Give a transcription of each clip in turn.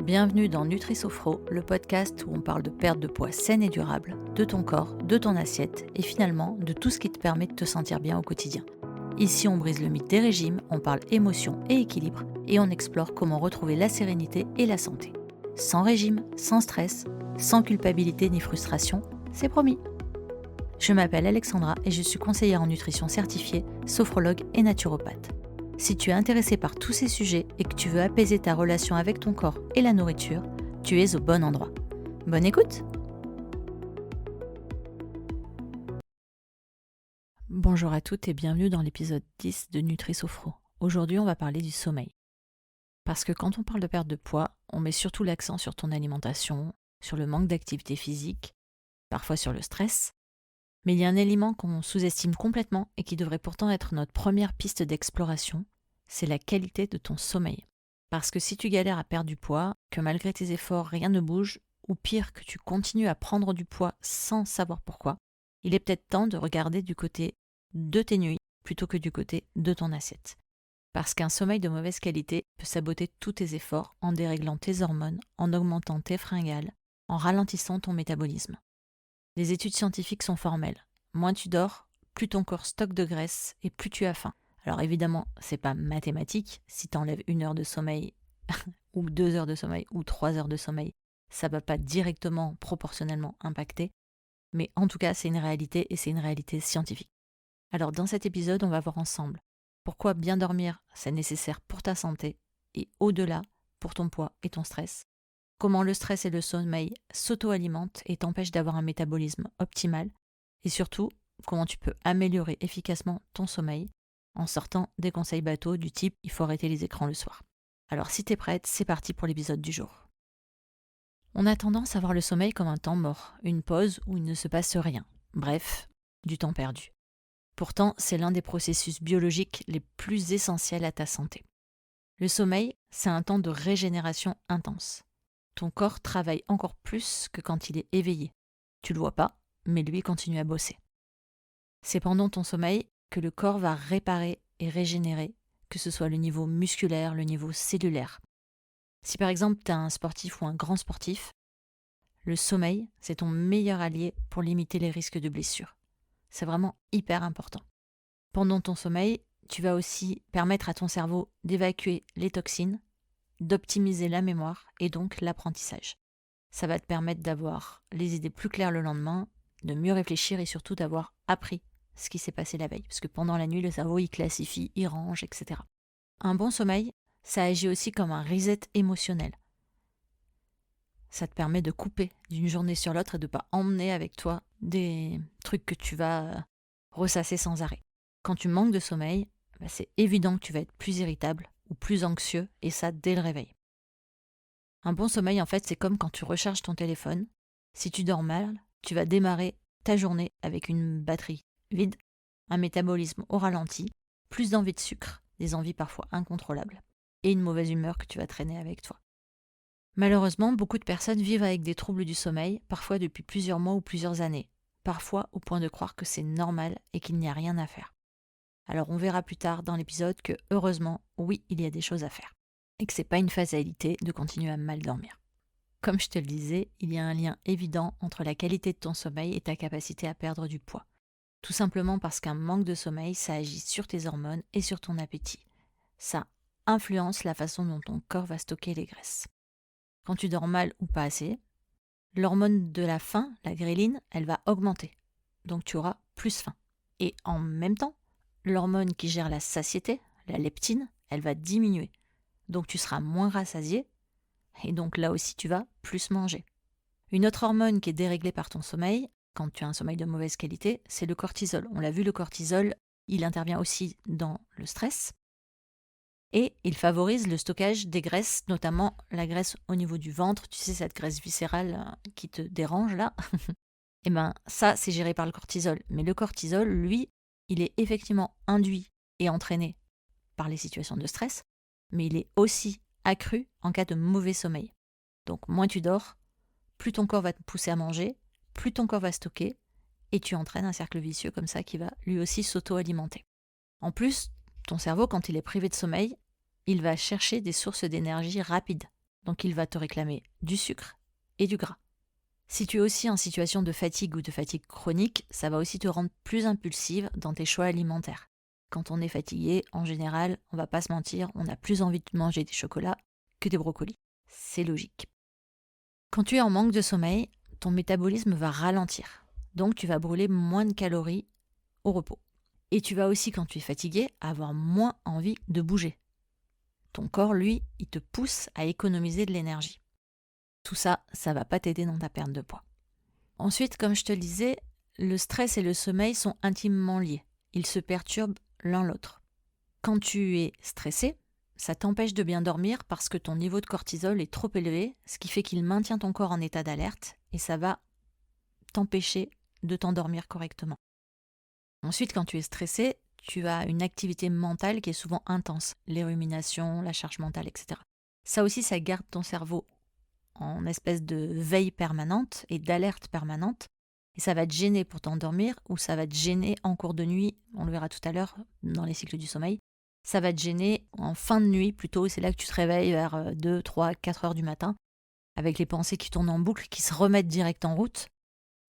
Bienvenue dans Nutri-Sophro, le podcast où on parle de perte de poids saine et durable, de ton corps, de ton assiette et finalement de tout ce qui te permet de te sentir bien au quotidien. Ici, on brise le mythe des régimes, on parle émotion et équilibre et on explore comment retrouver la sérénité et la santé. Sans régime, sans stress, sans culpabilité ni frustration, c'est promis. Je m'appelle Alexandra et je suis conseillère en nutrition certifiée, sophrologue et naturopathe. Si tu es intéressé par tous ces sujets et que tu veux apaiser ta relation avec ton corps et la nourriture, tu es au bon endroit. Bonne écoute! Bonjour à toutes et bienvenue dans l'épisode 10 de Nutri-Sophro. Aujourd'hui, on va parler du sommeil. Parce que quand on parle de perte de poids, on met surtout l'accent sur ton alimentation, sur le manque d'activité physique, parfois sur le stress. Mais il y a un élément qu'on sous-estime complètement et qui devrait pourtant être notre première piste d'exploration, c'est la qualité de ton sommeil. Parce que si tu galères à perdre du poids, que malgré tes efforts rien ne bouge, ou pire que tu continues à prendre du poids sans savoir pourquoi, il est peut-être temps de regarder du côté de tes nuits plutôt que du côté de ton assiette. Parce qu'un sommeil de mauvaise qualité peut saboter tous tes efforts en déréglant tes hormones, en augmentant tes fringales, en ralentissant ton métabolisme. Les études scientifiques sont formelles. Moins tu dors, plus ton corps stocke de graisse et plus tu as faim. Alors évidemment, c'est pas mathématique. Si tu enlèves 1 heure de sommeil, ou 2 heures de sommeil, ou 3 heures de sommeil, ça va pas directement, proportionnellement impacter. Mais en tout cas, c'est une réalité et c'est une réalité scientifique. Alors dans cet épisode, on va voir ensemble pourquoi bien dormir, c'est nécessaire pour ta santé et au-delà, pour ton poids et ton stress. Comment le stress et le sommeil s'auto-alimentent et t'empêchent d'avoir un métabolisme optimal. Et surtout, comment tu peux améliorer efficacement ton sommeil en sortant des conseils bateaux du type « il faut arrêter les écrans le soir ». Alors si t'es prête, c'est parti pour l'épisode du jour. On a tendance à voir le sommeil comme un temps mort, une pause où il ne se passe rien. Bref, du temps perdu. Pourtant, c'est l'un des processus biologiques les plus essentiels à ta santé. Le sommeil, c'est un temps de régénération intense. Ton corps travaille encore plus que quand il est éveillé. Tu le vois pas, mais lui continue à bosser. C'est pendant ton sommeil que le corps va réparer et régénérer, que ce soit le niveau musculaire, le niveau cellulaire. Si par exemple tu as un sportif ou un grand sportif, le sommeil, c'est ton meilleur allié pour limiter les risques de blessures. C'est vraiment hyper important. Pendant ton sommeil, tu vas aussi permettre à ton cerveau d'évacuer les toxines, d'optimiser la mémoire et donc l'apprentissage. Ça va te permettre d'avoir les idées plus claires le lendemain, de mieux réfléchir et surtout d'avoir appris ce qui s'est passé la veille. Parce que pendant la nuit, le cerveau, il classifie, il range, etc. Un bon sommeil, ça agit aussi comme un reset émotionnel. Ça te permet de couper d'une journée sur l'autre et de ne pas emmener avec toi des trucs que tu vas ressasser sans arrêt. Quand tu manques de sommeil, c'est évident que tu vas être plus irritable ou plus anxieux, et ça dès le réveil. Un bon sommeil, en fait, c'est comme quand tu recharges ton téléphone. Si tu dors mal, tu vas démarrer ta journée avec une batterie vide, un métabolisme au ralenti, plus d'envie de sucre, des envies parfois incontrôlables, et une mauvaise humeur que tu vas traîner avec toi. Malheureusement, beaucoup de personnes vivent avec des troubles du sommeil, parfois depuis plusieurs mois ou plusieurs années, parfois au point de croire que c'est normal et qu'il n'y a rien à faire. Alors on verra plus tard dans l'épisode que, heureusement, oui, il y a des choses à faire. Et que c'est pas une fatalité de continuer à mal dormir. Comme je te le disais, il y a un lien évident entre la qualité de ton sommeil et ta capacité à perdre du poids. Tout simplement parce qu'un manque de sommeil, ça agit sur tes hormones et sur ton appétit. Ça influence la façon dont ton corps va stocker les graisses. Quand tu dors mal ou pas assez, l'hormone de la faim, la gréline, elle va augmenter. Donc tu auras plus faim. Et en même temps, l'hormone qui gère la satiété, la leptine, elle va diminuer. Donc tu seras moins rassasié, et donc là aussi tu vas plus manger. Une autre hormone qui est déréglée par ton sommeil, quand tu as un sommeil de mauvaise qualité, c'est le cortisol. On l'a vu, le cortisol, il intervient aussi dans le stress, et il favorise le stockage des graisses, notamment la graisse au niveau du ventre, tu sais, cette graisse viscérale qui te dérange là. Et bien ça, c'est géré par le cortisol. Mais le cortisol, lui, il est effectivement induit et entraîné par les situations de stress, mais il est aussi accru en cas de mauvais sommeil. Donc moins tu dors, plus ton corps va te pousser à manger, plus ton corps va stocker, et tu entraînes un cercle vicieux comme ça qui va lui aussi s'auto-alimenter. En plus, ton cerveau, quand il est privé de sommeil, il va chercher des sources d'énergie rapides. Donc il va te réclamer du sucre et du gras. Si tu es aussi en situation de fatigue ou de fatigue chronique, ça va aussi te rendre plus impulsive dans tes choix alimentaires. Quand on est fatigué, en général, on va pas se mentir, on a plus envie de manger des chocolats que des brocolis. C'est logique. Quand tu es en manque de sommeil, ton métabolisme va ralentir. Donc tu vas brûler moins de calories au repos. Et tu vas aussi, quand tu es fatigué, avoir moins envie de bouger. Ton corps, lui, il te pousse à économiser de l'énergie. Tout ça, ça va pas t'aider dans ta perte de poids. Ensuite, comme je te le disais, le stress et le sommeil sont intimement liés. Ils se perturbent l'un l'autre. Quand tu es stressé, ça t'empêche de bien dormir parce que ton niveau de cortisol est trop élevé, ce qui fait qu'il maintient ton corps en état d'alerte et ça va t'empêcher de t'endormir correctement. Ensuite, quand tu es stressé, tu as une activité mentale qui est souvent intense, les ruminations, la charge mentale, etc. Ça aussi, ça garde ton cerveau en espèce de veille permanente et d'alerte permanente. Et ça va te gêner pour t'endormir ou ça va te gêner en cours de nuit, on le verra tout à l'heure dans les cycles du sommeil. Ça va te gêner en fin de nuit plutôt, c'est là que tu te réveilles vers 2, 3, 4 heures du matin avec les pensées qui tournent en boucle, qui se remettent direct en route.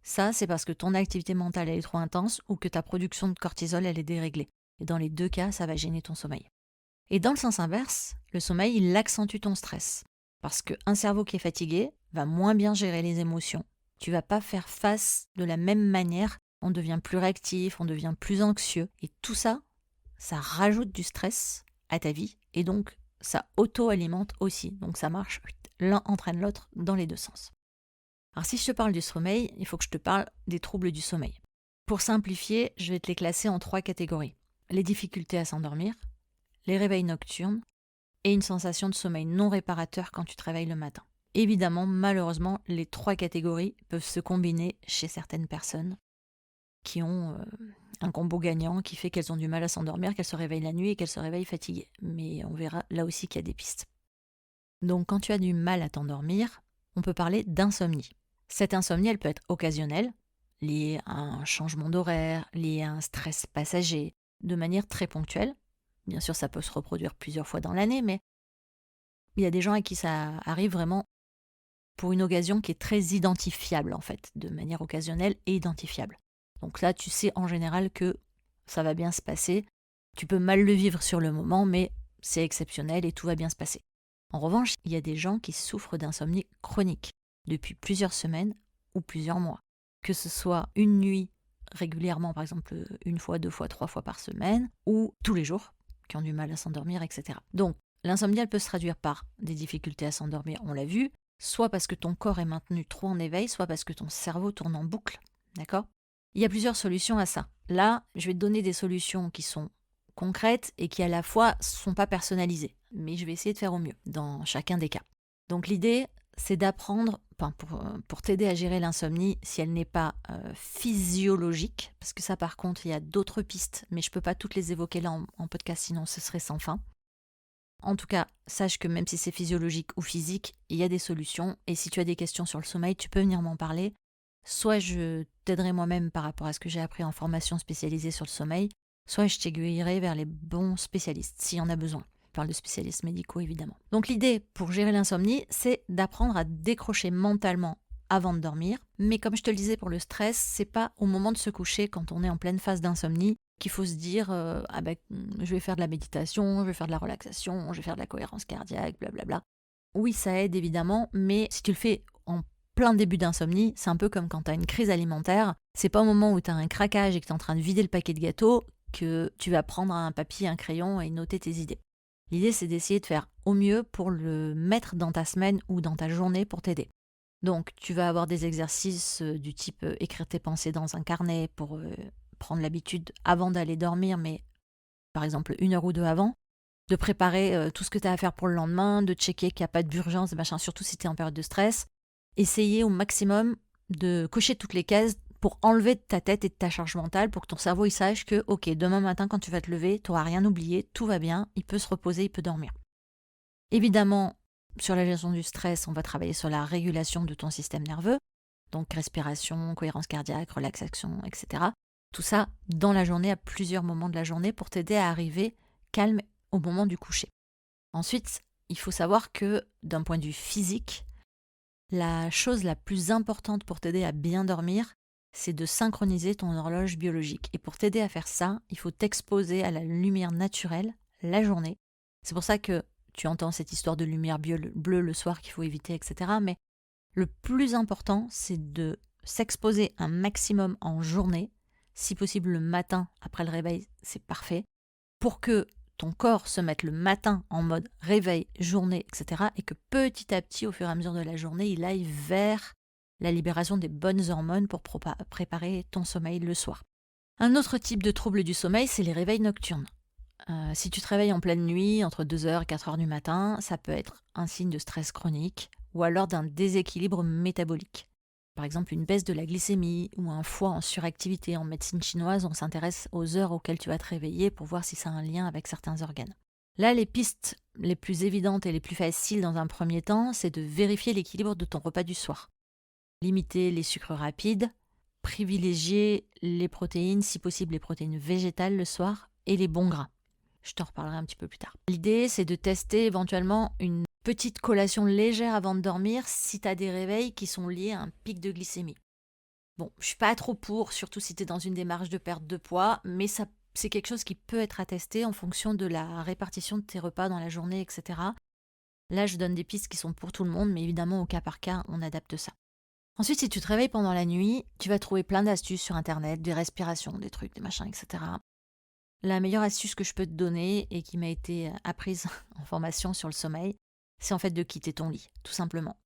Ça, c'est parce que ton activité mentale elle est trop intense ou que ta production de cortisol elle est déréglée. Et dans les deux cas, ça va gêner ton sommeil. Et dans le sens inverse, le sommeil, il accentue ton stress. Parce qu'un cerveau qui est fatigué va moins bien gérer les émotions. Tu vas pas faire face de la même manière. On devient plus réactif, on devient plus anxieux. Et tout ça, ça rajoute du stress à ta vie. Et donc, ça auto-alimente aussi. Donc ça marche, l'un entraîne l'autre dans les deux sens. Alors si je te parle du sommeil, il faut que je te parle des troubles du sommeil. Pour simplifier, je vais te les classer en 3 catégories. Les difficultés à s'endormir, les réveils nocturnes et une sensation de sommeil non réparateur quand tu te réveilles le matin. Évidemment, malheureusement, les 3 catégories peuvent se combiner chez certaines personnes qui ont un combo gagnant qui fait qu'elles ont du mal à s'endormir, qu'elles se réveillent la nuit et qu'elles se réveillent fatiguées. Mais on verra là aussi qu'il y a des pistes. Donc quand tu as du mal à t'endormir, on peut parler d'insomnie. Cette insomnie, elle peut être occasionnelle, liée à un changement d'horaire, liée à un stress passager, de manière très ponctuelle. Bien sûr, ça peut se reproduire plusieurs fois dans l'année, mais il y a des gens à qui ça arrive vraiment pour une occasion qui est très identifiable, en fait, de manière occasionnelle et identifiable. Donc là, tu sais en général que ça va bien se passer. Tu peux mal le vivre sur le moment, mais c'est exceptionnel et tout va bien se passer. En revanche, il y a des gens qui souffrent d'insomnie chronique depuis plusieurs semaines ou plusieurs mois. Que ce soit une nuit régulièrement, par exemple 1 fois, 2 fois, 3 fois par semaine, ou tous les jours, qui ont du mal à s'endormir, etc. Donc, l'insomnie, elle peut se traduire par des difficultés à s'endormir, on l'a vu, soit parce que ton corps est maintenu trop en éveil, soit parce que ton cerveau tourne en boucle, d'accord ? Il y a plusieurs solutions à ça. Là, je vais te donner des solutions qui sont concrètes et qui à la fois sont pas personnalisées, mais je vais essayer de faire au mieux dans chacun des cas. Donc l'idée, c'est d'apprendre, pour t'aider à gérer l'insomnie, si elle n'est pas physiologique, parce que ça par contre, il y a d'autres pistes, mais je ne peux pas toutes les évoquer là en podcast, sinon ce serait sans fin. En tout cas, sache que même si c'est physiologique ou physique, il y a des solutions, et si tu as des questions sur le sommeil, tu peux venir m'en parler. Soit je t'aiderai moi-même par rapport à ce que j'ai appris en formation spécialisée sur le sommeil, soit je t'aiguillerai vers les bons spécialistes, s'il y en a besoin. Je parle de spécialistes médicaux, évidemment. Donc l'idée pour gérer l'insomnie, c'est d'apprendre à décrocher mentalement avant de dormir. Mais comme je te le disais pour le stress, c'est pas au moment de se coucher, quand on est en pleine phase d'insomnie, qu'il faut se dire je vais faire de la méditation, je vais faire de la relaxation, je vais faire de la cohérence cardiaque, blablabla. Oui, ça aide évidemment, mais si tu le fais en plein début d'insomnie, c'est un peu comme quand tu as une crise alimentaire. C'est pas au moment où tu as un craquage et que tu es en train de vider le paquet de gâteaux que tu vas prendre un papier, un crayon et noter tes idées. L'idée, c'est d'essayer de faire au mieux pour le mettre dans ta semaine ou dans ta journée pour t'aider. Donc, tu vas avoir des exercices du type écrire tes pensées dans un carnet pour prendre l'habitude avant d'aller dormir, mais par exemple 1 heure ou 2 avant, de préparer tout ce que tu as à faire pour le lendemain, de checker qu'il n'y a pas d'urgence, machin, surtout si tu es en période de stress. Essayer au maximum de cocher toutes les cases pour enlever de ta tête et de ta charge mentale, pour que ton cerveau il sache que, ok, demain matin quand tu vas te lever, tu n'auras rien oublié, tout va bien, il peut se reposer, il peut dormir. Évidemment, sur la gestion du stress, on va travailler sur la régulation de ton système nerveux, donc respiration, cohérence cardiaque, relaxation, etc. Tout ça dans la journée, à plusieurs moments de la journée, pour t'aider à arriver calme au moment du coucher. Ensuite, il faut savoir que d'un point de vue physique, la chose la plus importante pour t'aider à bien dormir, c'est de synchroniser ton horloge biologique. Et pour t'aider à faire ça, il faut t'exposer à la lumière naturelle la journée. C'est pour ça que tu entends cette histoire de lumière bleue le soir qu'il faut éviter, etc. Mais le plus important, c'est de s'exposer un maximum en journée, si possible le matin après le réveil, c'est parfait, pour que ton corps se mette le matin en mode réveil, journée, etc. et que petit à petit, au fur et à mesure de la journée, il aille vers la libération des bonnes hormones pour préparer ton sommeil le soir. Un autre type de trouble du sommeil, c'est les réveils nocturnes. Si tu te réveilles en pleine nuit, entre 2h et 4h du matin, ça peut être un signe de stress chronique ou alors d'un déséquilibre métabolique. Par exemple, une baisse de la glycémie ou un foie en suractivité. En médecine chinoise, on s'intéresse aux heures auxquelles tu vas te réveiller pour voir si ça a un lien avec certains organes. Là, les pistes les plus évidentes et les plus faciles dans un premier temps, c'est de vérifier l'équilibre de ton repas du soir. Limiter les sucres rapides, privilégier les protéines, si possible les protéines végétales le soir, et les bons gras. Je t'en reparlerai un petit peu plus tard. L'idée, c'est de tester éventuellement une petite collation légère avant de dormir si tu as des réveils qui sont liés à un pic de glycémie. Bon, je suis pas trop pour, surtout si tu es dans une démarche de perte de poids, mais ça, c'est quelque chose qui peut être attesté en fonction de la répartition de tes repas dans la journée, etc. Là, je donne des pistes qui sont pour tout le monde, mais évidemment, au cas par cas, on adapte ça. Ensuite, si tu te réveilles pendant la nuit, tu vas trouver plein d'astuces sur Internet, des respirations, des trucs, des machins, etc. La meilleure astuce que je peux te donner et qui m'a été apprise en formation sur le sommeil, c'est en fait de quitter ton lit, tout simplement.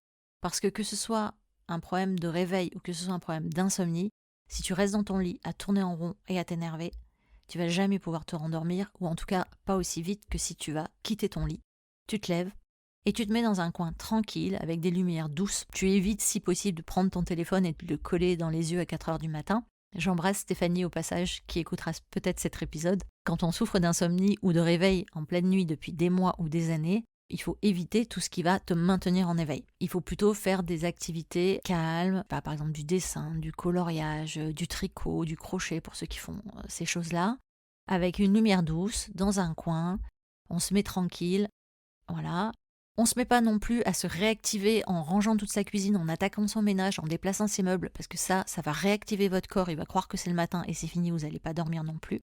Parce que ce soit un problème de réveil ou que ce soit un problème d'insomnie, si tu restes dans ton lit à tourner en rond et à t'énerver, tu vas jamais pouvoir te rendormir, ou en tout cas pas aussi vite que si tu vas quitter ton lit. Tu te lèves et tu te mets dans un coin tranquille avec des lumières douces. Tu évites si possible de prendre ton téléphone et de le coller dans les yeux à 4h du matin. J'embrasse Stéphanie au passage qui écoutera peut-être cet épisode. Quand on souffre d'insomnie ou de réveil en pleine nuit depuis des mois ou des années, il faut éviter tout ce qui va te maintenir en éveil. Il faut plutôt faire des activités calmes, par exemple du dessin, du coloriage, du tricot, du crochet pour ceux qui font ces choses-là, avec une lumière douce, dans un coin, on se met tranquille, voilà. On ne se met pas non plus à se réactiver en rangeant toute sa cuisine, en attaquant son ménage, en déplaçant ses meubles, parce que ça va réactiver votre corps, il va croire que c'est le matin et c'est fini, vous n'allez pas dormir non plus.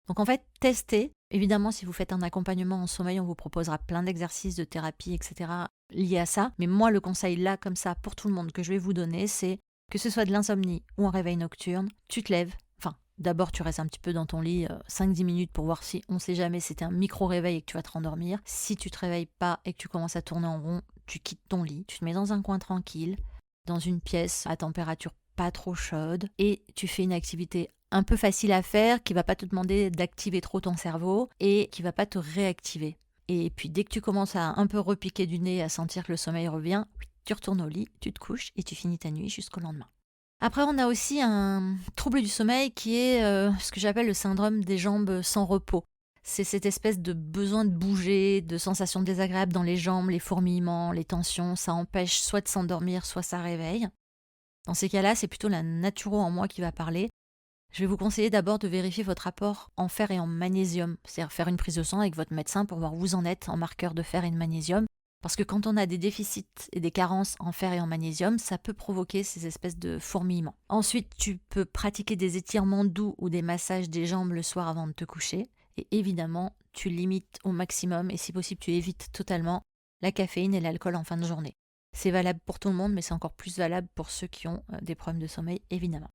Donc en fait, testez. Évidemment, si vous faites un accompagnement en sommeil, on vous proposera plein d'exercices, de thérapie, etc. liés à ça. Mais moi, le conseil là, comme ça, pour tout le monde que je vais vous donner, c'est que ce soit de l'insomnie ou un réveil nocturne, tu te lèves. Enfin, d'abord, tu restes un petit peu dans ton lit 5-10 minutes pour voir si, on ne sait jamais, c'était un micro-réveil et que tu vas te rendormir. Si tu te réveilles pas et que tu commences à tourner en rond, tu quittes ton lit, tu te mets dans un coin tranquille, dans une pièce à température pas trop chaude, et tu fais une activité un peu facile à faire, qui va pas te demander d'activer trop ton cerveau et qui va pas te réactiver. Et puis dès que tu commences à un peu repiquer du nez, à sentir que le sommeil revient, tu retournes au lit, tu te couches et tu finis ta nuit jusqu'au lendemain. Après, on a aussi un trouble du sommeil qui est ce que j'appelle le syndrome des jambes sans repos. C'est cette espèce de besoin de bouger, de sensations désagréables dans les jambes, les fourmillements, les tensions. Ça empêche soit de s'endormir, soit ça réveille. Dans ces cas-là, c'est plutôt la naturo en moi qui va parler. Je vais vous conseiller d'abord de vérifier votre apport en fer et en magnésium, c'est-à-dire faire une prise de sang avec votre médecin pour voir où vous en êtes en marqueur de fer et de magnésium. Parce que quand on a des déficits et des carences en fer et en magnésium, ça peut provoquer ces espèces de fourmillements. Ensuite, tu peux pratiquer des étirements doux ou des massages des jambes le soir avant de te coucher. Et évidemment, tu limites au maximum et si possible, tu évites totalement la caféine et l'alcool en fin de journée. C'est valable pour tout le monde, mais c'est encore plus valable pour ceux qui ont des problèmes de sommeil, évidemment.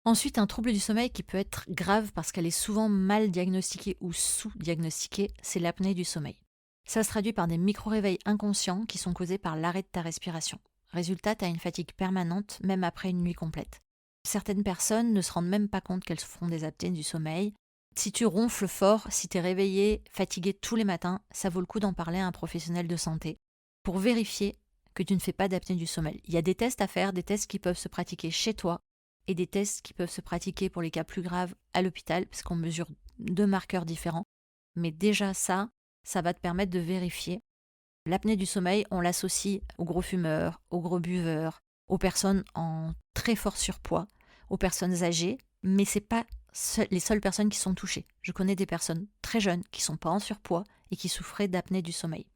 Ensuite, un trouble du sommeil qui peut être grave parce qu'elle est souvent mal diagnostiquée ou sous-diagnostiquée, c'est l'apnée du sommeil. Ça se traduit par des micro-réveils inconscients qui sont causés par l'arrêt de ta respiration. Résultat, tu as une fatigue permanente, même après une nuit complète. Certaines personnes ne se rendent même pas compte qu'elles font des apnées du sommeil. Si tu ronfles fort, si tu es réveillé, fatigué tous les matins, ça vaut le coup d'en parler à un professionnel de santé pour vérifier que tu ne fais pas d'apnée du sommeil. Il y a des tests à faire, des tests qui peuvent se pratiquer chez toi et des tests qui peuvent se pratiquer pour les cas plus graves à l'hôpital parce qu'on mesure 2 marqueurs différents. Mais déjà ça va te permettre de vérifier. L'apnée du sommeil, on l'associe aux gros fumeurs, aux gros buveurs, aux personnes en très fort surpoids, aux personnes âgées, mais ce n'est pas les seules personnes qui sont touchées. Je connais des personnes très jeunes qui ne sont pas en surpoids et qui souffraient d'apnée du sommeil.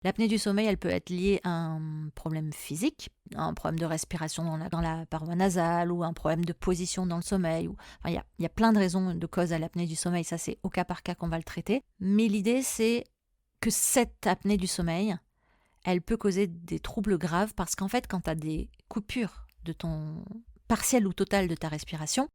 L'apnée du sommeil, elle peut être liée à un problème physique, un problème de respiration dans la paroi nasale ou un problème de position dans le sommeil. Enfin, il y a plein de raisons, de causes à l'apnée du sommeil. Ça, c'est au cas par cas qu'on va le traiter. Mais l'idée, c'est que cette apnée du sommeil, elle peut causer des troubles graves parce qu'en fait, quand tu as des coupures de ton partiel ou total de ta respiration,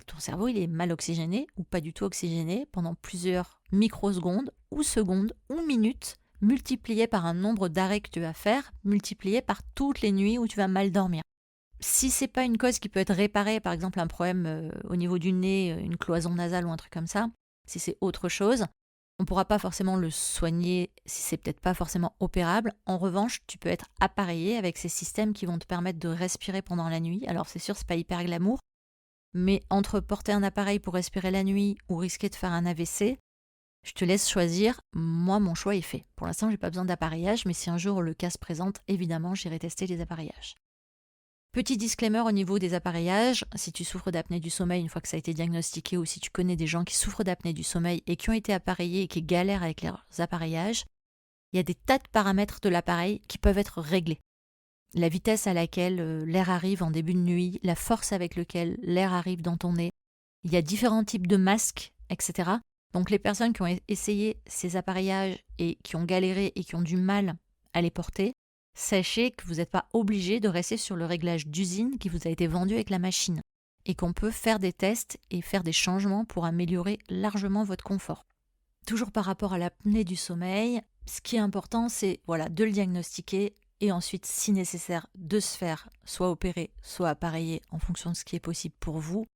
ton cerveau il est mal oxygéné ou pas du tout oxygéné pendant plusieurs microsecondes ou secondes ou minutes, multiplié par un nombre d'arrêts que tu vas faire, multiplié par toutes les nuits où tu vas mal dormir. Si c'est pas une cause qui peut être réparée, par exemple un problème au niveau du nez, une cloison nasale ou un truc comme ça, si c'est autre chose, on ne pourra pas forcément le soigner si c'est peut-être pas forcément opérable. En revanche, tu peux être appareillé avec ces systèmes qui vont te permettre de respirer pendant la nuit. Alors c'est sûr, c'est pas hyper glamour, mais entre porter un appareil pour respirer la nuit ou risquer de faire un AVC, je te laisse choisir. Moi, mon choix est fait. Pour l'instant, j'ai pas besoin d'appareillage, mais si un jour le cas se présente, évidemment, j'irai tester les appareillages. Petit disclaimer au niveau des appareillages, si tu souffres d'apnée du sommeil une fois que ça a été diagnostiqué ou si tu connais des gens qui souffrent d'apnée du sommeil et qui ont été appareillés et qui galèrent avec leurs appareillages, il y a des tas de paramètres de l'appareil qui peuvent être réglés. La vitesse à laquelle l'air arrive en début de nuit, la force avec laquelle l'air arrive dans ton nez. Il y a différents types de masques, etc. Donc les personnes qui ont essayé ces appareillages et qui ont galéré et qui ont du mal à les porter, sachez que vous n'êtes pas obligé de rester sur le réglage d'usine qui vous a été vendu avec la machine et qu'on peut faire des tests et faire des changements pour améliorer largement votre confort. Toujours par rapport à l'apnée du sommeil, ce qui est important, c'est de le diagnostiquer et ensuite, si nécessaire, de se faire soit opérer, soit appareiller en fonction de ce qui est possible pour vous.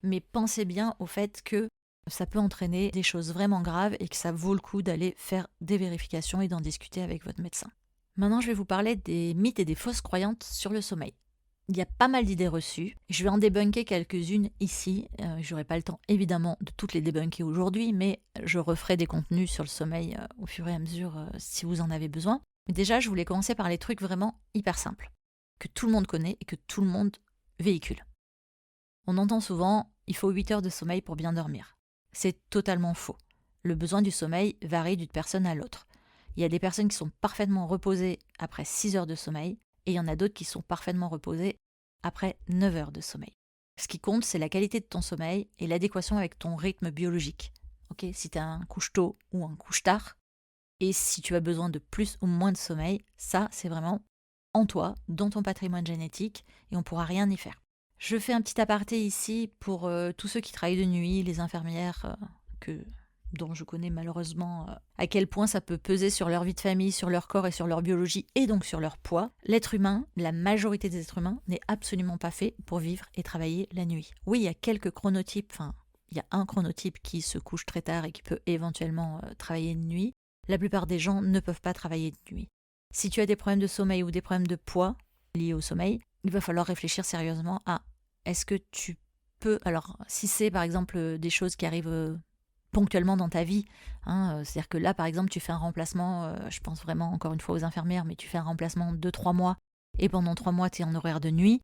Mais pensez bien au fait que ça peut entraîner des choses vraiment graves et que ça vaut le coup d'aller faire des vérifications et d'en discuter avec votre médecin. Maintenant, je vais vous parler des mythes et des fausses croyances sur le sommeil. Il y a pas mal d'idées reçues. Je vais en débunker quelques-unes ici. Je n'aurai pas le temps, évidemment, de toutes les débunker aujourd'hui, mais je referai des contenus sur le sommeil au fur et à mesure si vous en avez besoin. Mais déjà, je voulais commencer par les trucs vraiment hyper simples, que tout le monde connaît et que tout le monde véhicule. On entend souvent « il faut 8 heures de sommeil pour bien dormir ». C'est totalement faux. Le besoin du sommeil varie d'une personne à l'autre. Il y a des personnes qui sont parfaitement reposées après 6 heures de sommeil, et il y en a d'autres qui sont parfaitement reposées après 9 heures de sommeil. Ce qui compte, c'est la qualité de ton sommeil et l'adéquation avec ton rythme biologique. Si tu as un couche-tôt ou un couche-tard, et si tu as besoin de plus ou moins de sommeil, ça, c'est vraiment en toi, dans ton patrimoine génétique, et on ne pourra rien y faire. Je fais un petit aparté ici pour tous ceux qui travaillent de nuit, les infirmières, dont je connais malheureusement à quel point ça peut peser sur leur vie de famille, sur leur corps et sur leur biologie, et donc sur leur poids. L'être humain, la majorité des êtres humains, n'est absolument pas fait pour vivre et travailler la nuit. Oui, il y a quelques chronotypes, il y a un chronotype qui se couche très tard et qui peut éventuellement travailler de nuit. La plupart des gens ne peuvent pas travailler de nuit. Si tu as des problèmes de sommeil ou des problèmes de poids liés au sommeil, il va falloir réfléchir sérieusement à est-ce que tu peux, alors si c'est par exemple des choses qui arrivent ponctuellement dans ta vie, c'est-à-dire que là par exemple tu fais un remplacement, je pense vraiment encore une fois aux infirmières, mais tu fais un remplacement de 3 mois et pendant 3 mois tu es en horaire de nuit,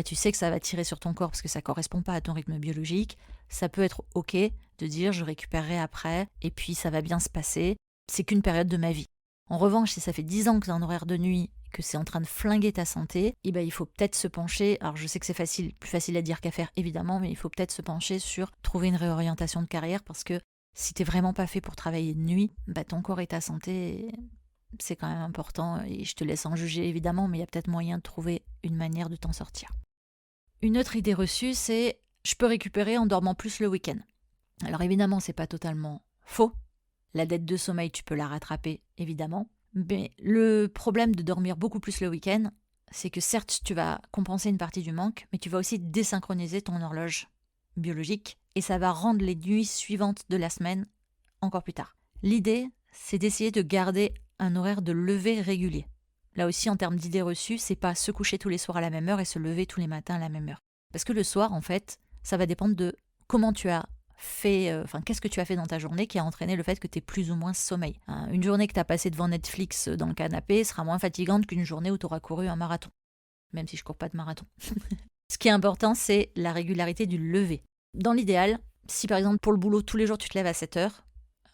tu sais que ça va tirer sur ton corps parce que ça ne correspond pas à ton rythme biologique, ça peut être ok de dire je récupérerai après et puis ça va bien se passer. C'est qu'une période de ma vie. En revanche, si ça fait 10 ans que tu es en horaire de nuit, que c'est en train de flinguer ta santé, il faut peut-être se pencher, alors je sais que c'est plus facile à dire qu'à faire évidemment, mais il faut peut-être se pencher sur trouver une réorientation de carrière parce que si t'es vraiment pas fait pour travailler de nuit, ton corps et ta santé, c'est quand même important et je te laisse en juger évidemment, mais il y a peut-être moyen de trouver une manière de t'en sortir. Une autre idée reçue, c'est je peux récupérer en dormant plus le week-end. Alors évidemment, c'est pas totalement faux. La dette de sommeil, tu peux la rattraper, évidemment. Mais le problème de dormir beaucoup plus le week-end, c'est que certes, tu vas compenser une partie du manque, mais tu vas aussi désynchroniser ton horloge biologique et ça va rendre les nuits suivantes de la semaine encore plus tard. L'idée, c'est d'essayer de garder un horaire de lever régulier. Là aussi, en termes d'idées reçues, c'est pas se coucher tous les soirs à la même heure et se lever tous les matins à la même heure. Parce que le soir, en fait, ça va dépendre de comment tu as qu'est-ce que tu as fait dans ta journée qui a entraîné le fait que tu aies plus ou moins sommeil. Une journée que tu as passée devant Netflix dans le canapé sera moins fatigante qu'une journée où tu auras couru un marathon. Même si je cours pas de marathon. Ce qui est important, c'est la régularité du lever. Dans l'idéal, si par exemple pour le boulot, tous les jours tu te lèves à 7 heures,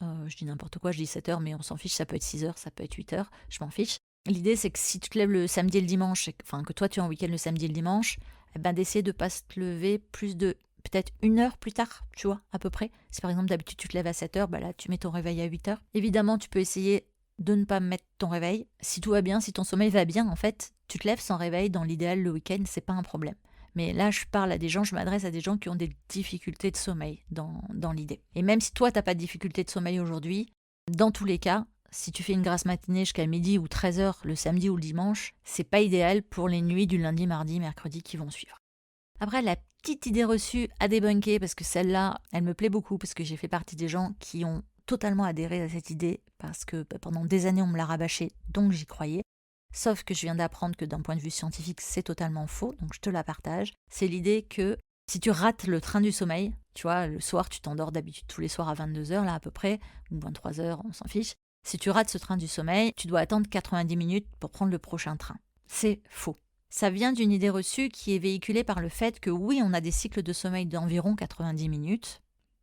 Je dis n'importe quoi, je dis 7 heures, mais on s'en fiche, ça peut être 6 heures, ça peut être 8 heures, je m'en fiche. L'idée, c'est que si tu te lèves le samedi et le dimanche, que toi tu es en week-end le samedi et le dimanche, d'essayer de ne pas te lever plus de peut-être 1 heure plus tard, tu vois, à peu près. Si par exemple d'habitude tu te lèves à 7 heures, là tu mets ton réveil à 8 heures. Évidemment, tu peux essayer de ne pas mettre ton réveil. Si tout va bien, si ton sommeil va bien, en fait, tu te lèves sans réveil, dans l'idéal le week-end, c'est pas un problème. Mais là, je m'adresse à des gens qui ont des difficultés de sommeil dans l'idée. Et même si toi, tu n'as pas de difficulté de sommeil aujourd'hui, dans tous les cas, si tu fais une grasse matinée jusqu'à midi ou 13 heures le samedi ou le dimanche, c'est pas idéal pour les nuits du lundi, mardi, mercredi qui vont suivre. Après, la petite idée reçue à débunker, parce que celle-là, elle me plaît beaucoup, parce que j'ai fait partie des gens qui ont totalement adhéré à cette idée, parce que pendant des années, on me l'a rabâché, donc j'y croyais. Sauf que je viens d'apprendre que d'un point de vue scientifique, c'est totalement faux, donc je te la partage. C'est l'idée que si tu rates le train du sommeil, tu vois, le soir, tu t'endors d'habitude tous les soirs à 22 heures, là à peu près, ou 23 heures, on s'en fiche. Si tu rates ce train du sommeil, tu dois attendre 90 minutes pour prendre le prochain train. C'est faux. Ça vient d'une idée reçue qui est véhiculée par le fait que oui, on a des cycles de sommeil d'environ 90 minutes,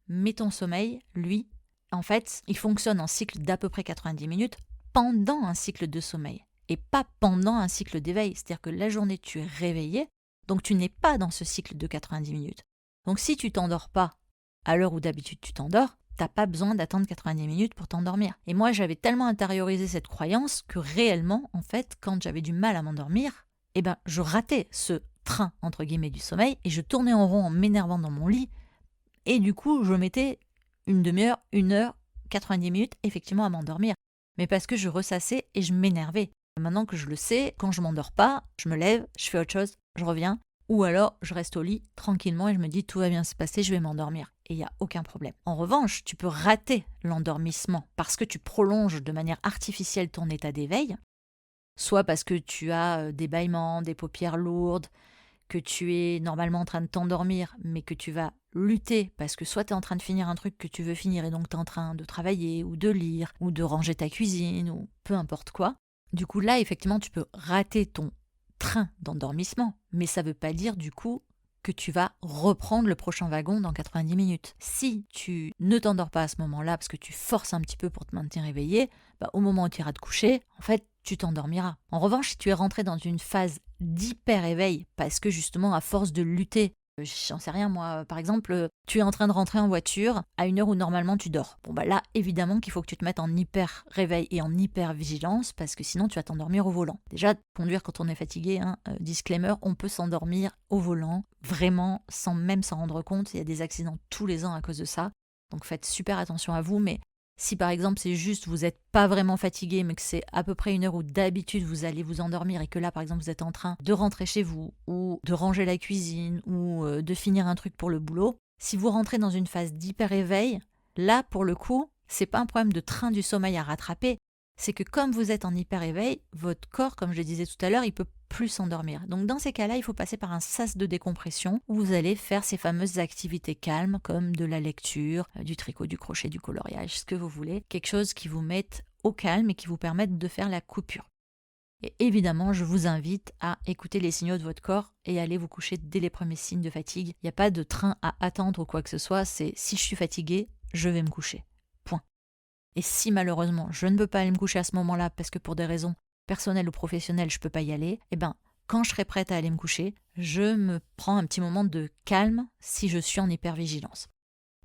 mais ton sommeil, lui, en fait, il fonctionne en cycle d'à peu près 90 minutes pendant un cycle de sommeil et pas pendant un cycle d'éveil. C'est-à-dire que la journée, tu es réveillé, donc tu n'es pas dans ce cycle de 90 minutes. Donc si tu t'endors pas à l'heure où d'habitude tu t'endors, t'as pas besoin d'attendre 90 minutes pour t'endormir. Et moi, j'avais tellement intériorisé cette croyance que réellement, en fait, quand j'avais du mal à m'endormir, je ratais ce train, entre guillemets, du sommeil, et je tournais en rond en m'énervant dans mon lit, et du coup, je mettais une demi-heure, 1 heure, 90 minutes, effectivement, à m'endormir. Mais parce que je ressassais et je m'énervais. Maintenant que je le sais, quand je m'endors pas, je me lève, je fais autre chose, je reviens, ou alors je reste au lit tranquillement et je me dis tout va bien se passer, je vais m'endormir. Et il n'y a aucun problème. En revanche, tu peux rater l'endormissement parce que tu prolonges de manière artificielle ton état d'éveil, soit parce que tu as des bâillements, des paupières lourdes, que tu es normalement en train de t'endormir, mais que tu vas lutter parce que soit tu es en train de finir un truc que tu veux finir et donc tu es en train de travailler ou de lire ou de ranger ta cuisine ou peu importe quoi. Du coup, là, effectivement, tu peux rater ton train d'endormissement, mais ça ne veut pas dire du coup que tu vas reprendre le prochain wagon dans 90 minutes. Si tu ne t'endors pas à ce moment-là parce que tu forces un petit peu pour te maintenir éveillé, au moment où tu iras te coucher, en fait, tu t'endormiras. En revanche, si tu es rentré dans une phase d'hyper-éveil parce que justement, à force de lutter, j'en sais rien moi, par exemple, tu es en train de rentrer en voiture à une heure où normalement tu dors. Là, évidemment qu'il faut que tu te mettes en hyper-réveil et en hyper-vigilance parce que sinon tu vas t'endormir au volant. Déjà, conduire quand on est fatigué, disclaimer, on peut s'endormir au volant, vraiment, sans même s'en rendre compte. Il y a des accidents tous les ans à cause de ça. Donc faites super attention à vous, mais si par exemple c'est juste vous n'êtes pas vraiment fatigué mais que c'est à peu près 1 heure où d'habitude vous allez vous endormir et que là par exemple vous êtes en train de rentrer chez vous ou de ranger la cuisine ou de finir un truc pour le boulot, si vous rentrez dans une phase d'hyper-éveil, là pour le coup, c'est pas un problème de train du sommeil à rattraper, c'est que comme vous êtes en hyper-éveil, votre corps, comme je le disais tout à l'heure, il peut plus s'endormir. Donc dans ces cas-là, il faut passer par un sas de décompression où vous allez faire ces fameuses activités calmes comme de la lecture, du tricot, du crochet, du coloriage, ce que vous voulez. Quelque chose qui vous mette au calme et qui vous permette de faire la coupure. Et évidemment, je vous invite à écouter les signaux de votre corps et aller vous coucher dès les premiers signes de fatigue. Il n'y a pas de train à attendre ou quoi que ce soit, c'est si je suis fatiguée, je vais me coucher. Point. Et si malheureusement je ne peux pas aller me coucher à ce moment-là parce que pour des raisons personnelles ou professionnelles je ne peux pas y aller, quand je serai prête à aller me coucher, je me prends un petit moment de calme si je suis en hypervigilance.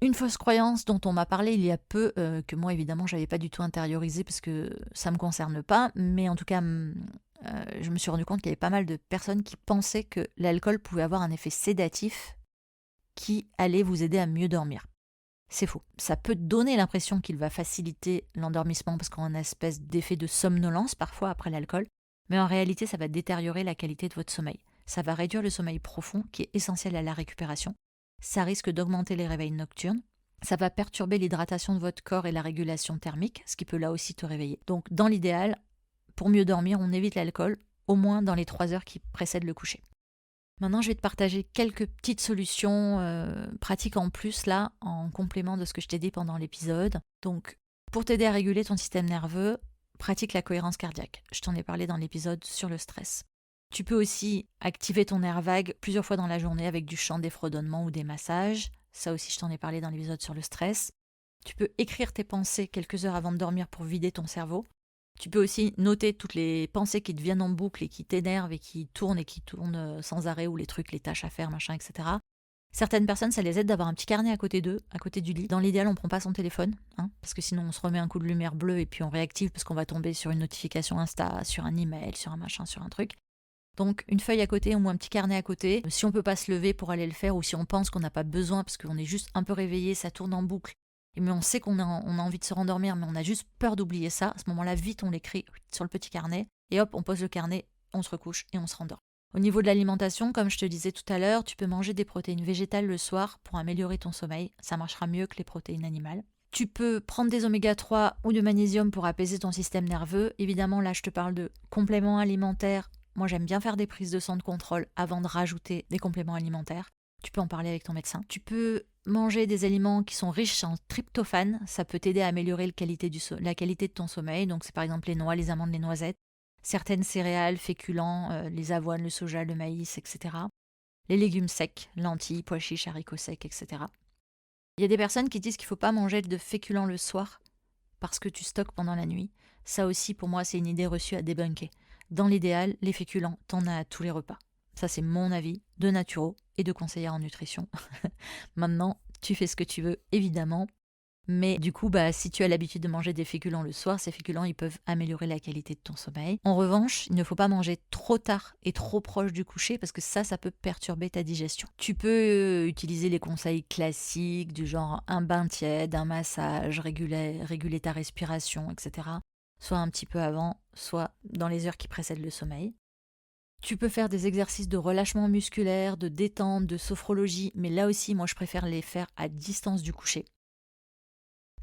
Une fausse croyance dont on m'a parlé il y a peu, que moi évidemment je n'avais pas du tout intériorisée parce que ça ne me concerne pas, mais en tout cas je me suis rendu compte qu'il y avait pas mal de personnes qui pensaient que l'alcool pouvait avoir un effet sédatif qui allait vous aider à mieux dormir. C'est faux. Ça peut donner l'impression qu'il va faciliter l'endormissement parce qu'on a une espèce d'effet de somnolence parfois après l'alcool, mais en réalité ça va détériorer la qualité de votre sommeil. Ça va réduire le sommeil profond qui est essentiel à la récupération. Ça risque d'augmenter les réveils nocturnes. Ça va perturber l'hydratation de votre corps et la régulation thermique, ce qui peut là aussi te réveiller. Donc dans l'idéal, pour mieux dormir, on évite l'alcool, au moins dans les 3 heures qui précèdent le coucher. Maintenant, je vais te partager quelques petites solutions pratiques en plus, là, en complément de ce que je t'ai dit pendant l'épisode. Donc, pour t'aider à réguler ton système nerveux, pratique la cohérence cardiaque. Je t'en ai parlé dans l'épisode sur le stress. Tu peux aussi activer ton nerf vague plusieurs fois dans la journée avec du chant, des fredonnements ou des massages. Ça aussi, je t'en ai parlé dans l'épisode sur le stress. Tu peux écrire tes pensées quelques heures avant de dormir pour vider ton cerveau. Tu peux aussi noter toutes les pensées qui te viennent en boucle et qui t'énervent et qui tournent sans arrêt, ou les trucs, les tâches à faire, machin, etc. Certaines personnes, ça les aide d'avoir un petit carnet à côté d'eux, à côté du lit. Dans l'idéal, on ne prend pas son téléphone, parce que sinon on se remet un coup de lumière bleue et puis on réactive parce qu'on va tomber sur une notification Insta, sur un email, sur un machin, sur un truc. Donc une feuille à côté ou un petit carnet à côté. Si on peut pas se lever pour aller le faire, ou si on pense qu'on n'a pas besoin parce qu'on est juste un peu réveillé, ça tourne en boucle, mais on sait qu'on a envie de se rendormir, mais on a juste peur d'oublier ça, à ce moment-là, vite on l'écrit sur le petit carnet, et hop, on pose le carnet, on se recouche et on se rendort. Au niveau de l'alimentation, comme je te disais tout à l'heure, tu peux manger des protéines végétales le soir pour améliorer ton sommeil. Ça marchera mieux que les protéines animales. Tu peux prendre des oméga 3 ou de magnésium pour apaiser ton système nerveux. Évidemment, là, je te parle de compléments alimentaires. Moi, j'aime bien faire des prises de sang de contrôle avant de rajouter des compléments alimentaires. Tu peux en parler avec ton médecin. Tu peux manger des aliments qui sont riches en tryptophane. Ça peut t'aider à améliorer la qualité de ton sommeil. Donc, c'est par exemple les noix, les amandes, les noisettes. Certaines céréales, féculents, les avoines, le soja, le maïs, etc. Les légumes secs, lentilles, pois chiches, haricots secs, etc. Il y a des personnes qui disent qu'il ne faut pas manger de féculents le soir parce que tu stockes pendant la nuit. Ça aussi, pour moi, c'est une idée reçue à débunker. Dans l'idéal, les féculents, t'en as à tous les repas. Ça, c'est mon avis de naturo et de conseillère en nutrition. Maintenant, tu fais ce que tu veux, évidemment. Mais du coup, si tu as l'habitude de manger des féculents le soir, ces féculents, ils peuvent améliorer la qualité de ton sommeil. En revanche, il ne faut pas manger trop tard et trop proche du coucher parce que ça peut perturber ta digestion. Tu peux utiliser les conseils classiques du genre un bain tiède, un massage, réguler ta respiration, etc. Soit un petit peu avant, soit dans les heures qui précèdent le sommeil. Tu peux faire des exercices de relâchement musculaire, de détente, de sophrologie, mais là aussi, moi, je préfère les faire à distance du coucher.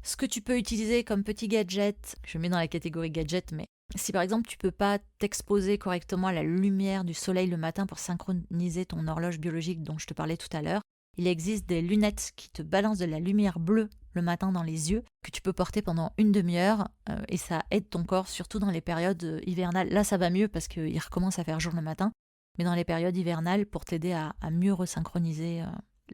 Ce que tu peux utiliser comme petit gadget, je mets dans la catégorie gadget, mais si par exemple tu peux pas t'exposer correctement à la lumière du soleil le matin pour synchroniser ton horloge biologique dont je te parlais tout à l'heure, il existe des lunettes qui te balancent de la lumière bleue le matin dans les yeux, que tu peux porter pendant une demi-heure, et ça aide ton corps, surtout dans les périodes hivernales. Là ça va mieux parce qu'il recommence à faire jour le matin, mais dans les périodes hivernales pour t'aider à mieux resynchroniser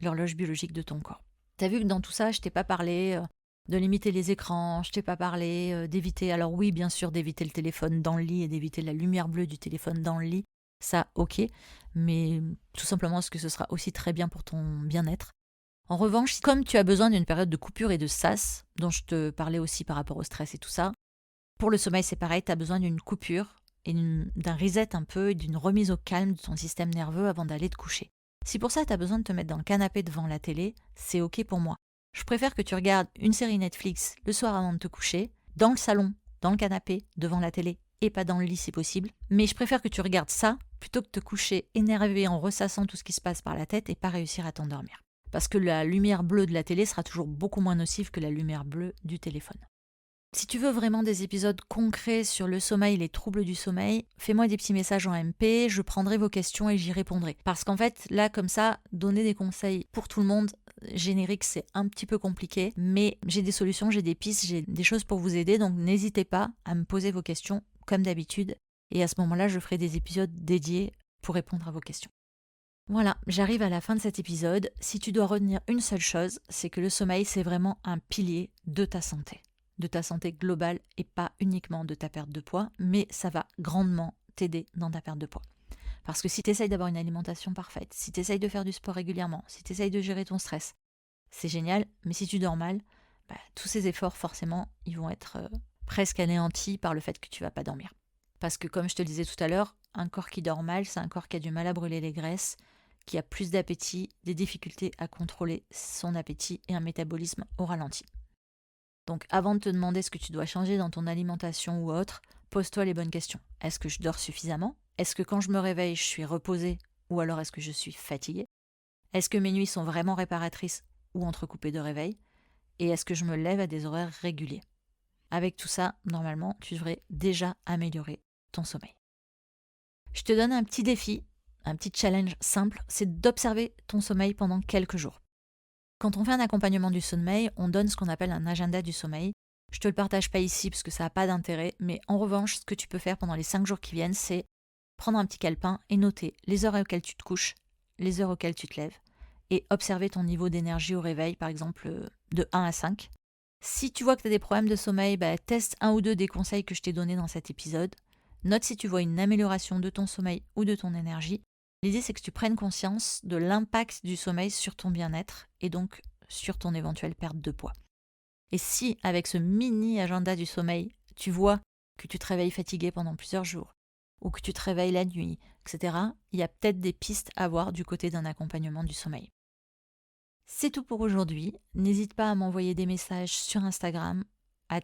l'horloge biologique de ton corps. T'as vu que dans tout ça, je t'ai pas parlé de limiter les écrans, je t'ai pas parlé d'éviter, alors oui bien sûr d'éviter le téléphone dans le lit et d'éviter la lumière bleue du téléphone dans le lit, ça ok, mais tout simplement parce que ce sera aussi très bien pour ton bien-être. En revanche, comme tu as besoin d'une période de coupure et de sas, dont je te parlais aussi par rapport au stress et tout ça, pour le sommeil c'est pareil, tu as besoin d'une coupure et d'un reset un peu, et d'une remise au calme de ton système nerveux avant d'aller te coucher. Si pour ça tu as besoin de te mettre dans le canapé devant la télé, c'est ok pour moi. Je préfère que tu regardes une série Netflix le soir avant de te coucher, dans le salon, dans le canapé, devant la télé, et pas dans le lit si possible. Mais je préfère que tu regardes ça plutôt que de te coucher énervé en ressassant tout ce qui se passe par la tête et pas réussir à t'endormir. Parce que la lumière bleue de la télé sera toujours beaucoup moins nocive que la lumière bleue du téléphone. Si tu veux vraiment des épisodes concrets sur le sommeil, les troubles du sommeil, fais-moi des petits messages en MP, je prendrai vos questions et j'y répondrai. Parce qu'en fait, là, comme ça, donner des conseils pour tout le monde, générique, c'est un petit peu compliqué, mais j'ai des solutions, j'ai des pistes, j'ai des choses pour vous aider, donc n'hésitez pas à me poser vos questions, comme d'habitude, et à ce moment-là, je ferai des épisodes dédiés pour répondre à vos questions. Voilà, j'arrive à la fin de cet épisode. Si tu dois retenir une seule chose, c'est que le sommeil, c'est vraiment un pilier de ta santé globale et pas uniquement de ta perte de poids, mais ça va grandement t'aider dans ta perte de poids. Parce que si tu essayes d'avoir une alimentation parfaite, si tu essayes de faire du sport régulièrement, si tu essayes de gérer ton stress, c'est génial, mais si tu dors mal, tous ces efforts, forcément, ils vont être presque anéantis par le fait que tu vas pas dormir. Parce que comme je te le disais tout à l'heure, un corps qui dort mal, c'est un corps qui a du mal à brûler les graisses, qui a plus d'appétit, des difficultés à contrôler son appétit et un métabolisme au ralenti. Donc avant de te demander ce que tu dois changer dans ton alimentation ou autre, pose-toi les bonnes questions. Est-ce que je dors suffisamment ? Est-ce que quand je me réveille, je suis reposée ou alors est-ce que je suis fatiguée ? Est-ce que mes nuits sont vraiment réparatrices ou entrecoupées de réveil ? Et est-ce que je me lève à des horaires réguliers ? Avec tout ça, normalement, tu devrais déjà améliorer ton sommeil. Je te donne un petit défi, un petit challenge simple, c'est d'observer ton sommeil pendant quelques jours. Quand on fait un accompagnement du sommeil, on donne ce qu'on appelle un agenda du sommeil. Je ne te le partage pas ici parce que ça n'a pas d'intérêt, mais en revanche, ce que tu peux faire pendant les 5 jours qui viennent, c'est prendre un petit calepin et noter les heures auxquelles tu te couches, les heures auxquelles tu te lèves, et observer ton niveau d'énergie au réveil, par exemple de 1 à 5. Si tu vois que tu as des problèmes de sommeil, teste un ou deux des conseils que je t'ai donnés dans cet épisode. Note si tu vois une amélioration de ton sommeil ou de ton énergie. L'idée, c'est que tu prennes conscience de l'impact du sommeil sur ton bien-être et donc sur ton éventuelle perte de poids. Et si, avec ce mini agenda du sommeil, tu vois que tu te réveilles fatigué pendant plusieurs jours, ou que tu te réveilles la nuit, etc., il y a peut-être des pistes à voir du côté d'un accompagnement du sommeil. C'est tout pour aujourd'hui. N'hésite pas à m'envoyer des messages sur Instagram,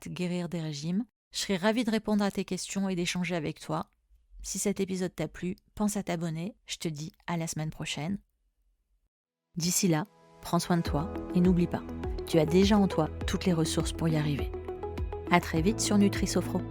@guérir-des-régimes. Je serai ravie de répondre à tes questions et d'échanger avec toi. Si cet épisode t'a plu, pense à t'abonner. Je te dis à la semaine prochaine. D'ici là, prends soin de toi et n'oublie pas, tu as déjà en toi toutes les ressources pour y arriver. À très vite sur Nutri Sophro.